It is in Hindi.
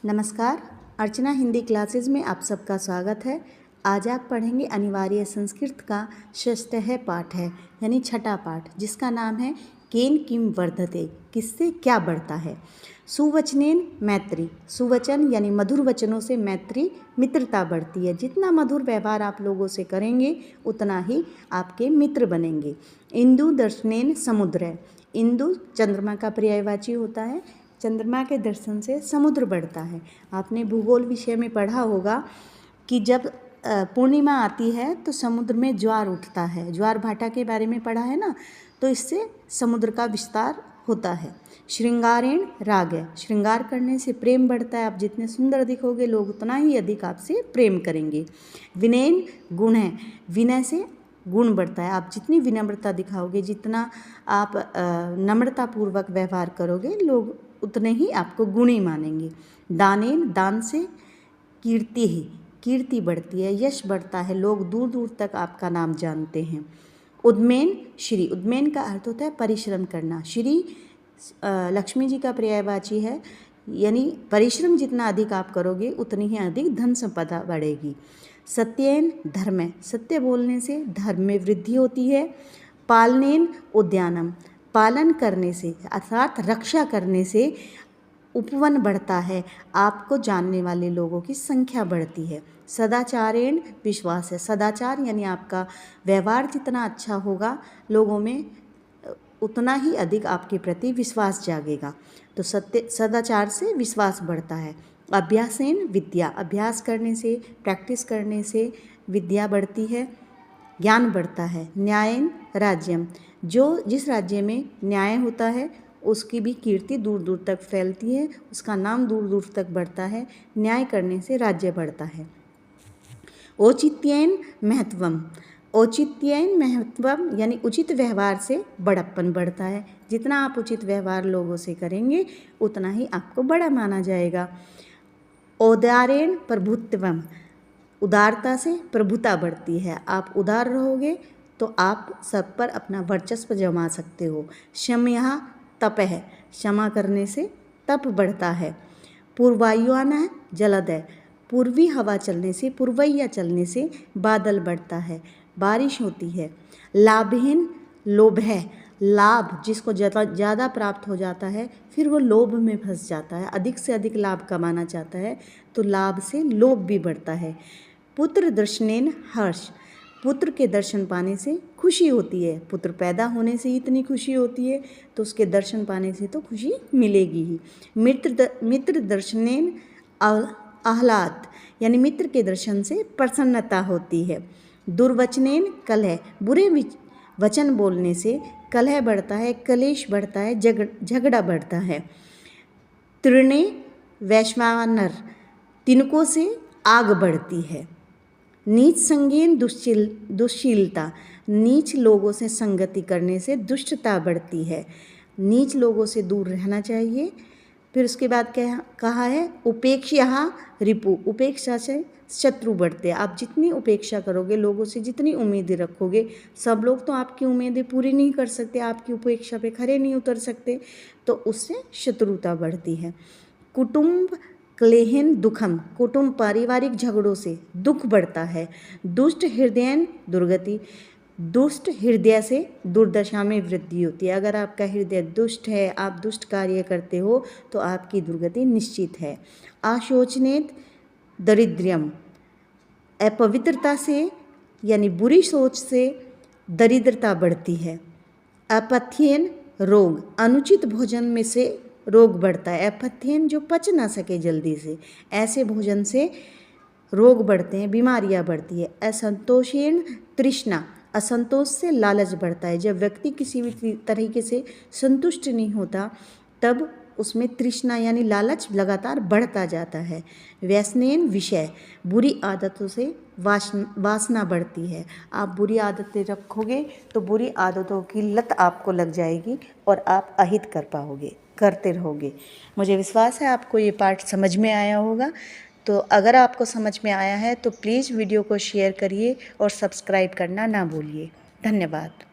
नमस्कार। अर्चना हिंदी क्लासेस में आप सबका स्वागत है। आज आप पढ़ेंगे अनिवार्य संस्कृत का षष्ठः पाठ है, यानी छठा पाठ, जिसका नाम है केन किम वर्धते, किससे क्या बढ़ता है। सुवचनेन मैत्री, सुवचन यानी मधुर वचनों से मैत्री मित्रता बढ़ती है। जितना मधुर व्यवहार आप लोगों से करेंगे उतना ही आपके मित्र बनेंगे। इंदु दर्शनेन समुद्र, इंदु चंद्रमा का पर्यायवाची होता है। चंद्रमा के दर्शन से समुद्र बढ़ता है। आपने भूगोल विषय में पढ़ा होगा कि जब पूर्णिमा आती है तो समुद्र में ज्वार उठता है। ज्वार भाटा के बारे में पढ़ा है ना, तो इससे समुद्र का विस्तार होता है। श्रृंगारेण राग, श्रृंगार करने से प्रेम बढ़ता है। आप जितने सुंदर दिखोगे लोग उतना ही अधिक आपसे प्रेम करेंगे। विनयन गुण है, विनय से गुण बढ़ता है। आप जितनी विनम्रता दिखाओगे, जितना आप नम्रतापूर्वक व्यवहार करोगे, लोग उतने ही आपको गुणी मानेंगे। दानेन, दान से कीर्ति ही, कीर्ति बढ़ती है, यश बढ़ता है, लोग दूर दूर तक आपका नाम जानते हैं। उद्मेन श्री, उद्मेन का अर्थ होता है परिश्रम करना। श्री लक्ष्मी जी का पर्यायवाची है, यानी परिश्रम जितना अधिक आप करोगे उतनी ही अधिक धन संपदा बढ़ेगी। सत्येन धर्म, सत्य बोलने से धर्म में वृद्धि होती है। पालनेन उद्यानम, पालन करने से अर्थात रक्षा करने से उपवन बढ़ता है, आपको जानने वाले लोगों की संख्या बढ़ती है। सदाचारेण विश्वास है, सदाचार यानी आपका व्यवहार जितना अच्छा होगा लोगों में उतना ही अधिक आपके प्रति विश्वास जागेगा। तो सदाचार से विश्वास बढ़ता है। अभ्यासेन विद्या, अभ्यास करने से, प्रैक्टिस करने से विद्या बढ़ती है, ज्ञान बढ़ता है। न्यायन राज्यम, जो जिस राज्य में न्याय होता है उसकी भी कीर्ति दूर दूर तक फैलती है, उसका नाम दूर दूर तक बढ़ता है। न्याय करने से राज्य बढ़ता है। औचित्येन महत्वम, औचित्येन महत्वम यानी उचित व्यवहार से बड़प्पन बढ़ता है। जितना आप उचित व्यवहार लोगों से करेंगे उतना ही आपको बड़ा माना जाएगा। औदारेण प्रभुत्वम, उदारता से प्रभुता बढ़ती है। आप उदार रहोगे तो आप सब पर अपना वर्चस्व जमा सकते हो। क्षम्यः तपः, क्षमा करने से तप बढ़ता है। पूर्वायुआना जलदय, पूर्वी हवा चलने से, पूर्वैया चलने से बादल बढ़ता है, बारिश होती है। लाभहीन लोभ है, लाभ जिसको ज़्यादा प्राप्त हो जाता है फिर वो लोभ में फंस जाता है, अधिक से अधिक लाभ कमाना चाहता है, तो लाभ से लोभ भी बढ़ता है। पुत्र दर्शनेन हर्ष, पुत्र के दर्शन पाने से खुशी होती है। पुत्र पैदा होने से इतनी खुशी होती है तो उसके दर्शन पाने से तो खुशी मिलेगी ही। मित्र दर्शनेन आह्लाद, यानी मित्र के दर्शन से प्रसन्नता होती है। दुर्वचनेन कलह, बुरे वचन बोलने से कलह बढ़ता है, कलेश बढ़ता है, झगड़ा बढ़ता है। तृणे वैश्वानर, तिनकों से आग बढ़ती है। नीच संगेन दुश्शीलता, नीच लोगों से संगति करने से दुष्टता बढ़ती है, नीच लोगों से दूर रहना चाहिए। फिर उसके बाद क्या कहा है, उपेक्षा रिपु, उपेक्षा से शत्रु बढ़ते हैं। आप जितनी उपेक्षा करोगे, लोगों से जितनी उम्मीदें रखोगे, सब लोग तो आपकी उम्मीदें पूरी नहीं कर सकते, आपकी उपेक्षा पे खरे नहीं उतर सकते, तो उससे शत्रुता बढ़ती है। कुटुंब क्लेहन दुखम, कुटुंब पारिवारिक झगड़ों से दुख बढ़ता है। दुष्ट हृदयन दुर्गति, दुष्ट हृदय से दुर्दशा में वृद्धि होती है। अगर आपका हृदय दुष्ट है, आप दुष्ट कार्य करते हो तो आपकी दुर्गति निश्चित है। आशोचनेत दरिद्र्यम, अपवित्रता से यानी बुरी सोच से दरिद्रता बढ़ती है। अपथ्यन रोग, अनुचित भोजन में से रोग बढ़ता है। अपथ्यन जो पच ना सके जल्दी से, ऐसे भोजन से रोग बढ़ते हैं, बीमारियां बढ़ती है। असंतोषेण तृष्णा, असंतोष से लालच बढ़ता है। जब व्यक्ति किसी भी तरीके से संतुष्ट नहीं होता तब उसमें तृष्णा यानी लालच लगातार बढ़ता जाता है। व्यसनेन विषय, बुरी आदतों से वासना बढ़ती है। आप बुरी आदतें रखोगे तो बुरी आदतों की लत आपको लग जाएगी और आप अहित करते रहोगे। मुझे विश्वास है आपको ये पाठ समझ में आया होगा। तो अगर आपको समझ में आया है तो प्लीज़ वीडियो को शेयर करिए और सब्सक्राइब करना ना भूलिए। धन्यवाद।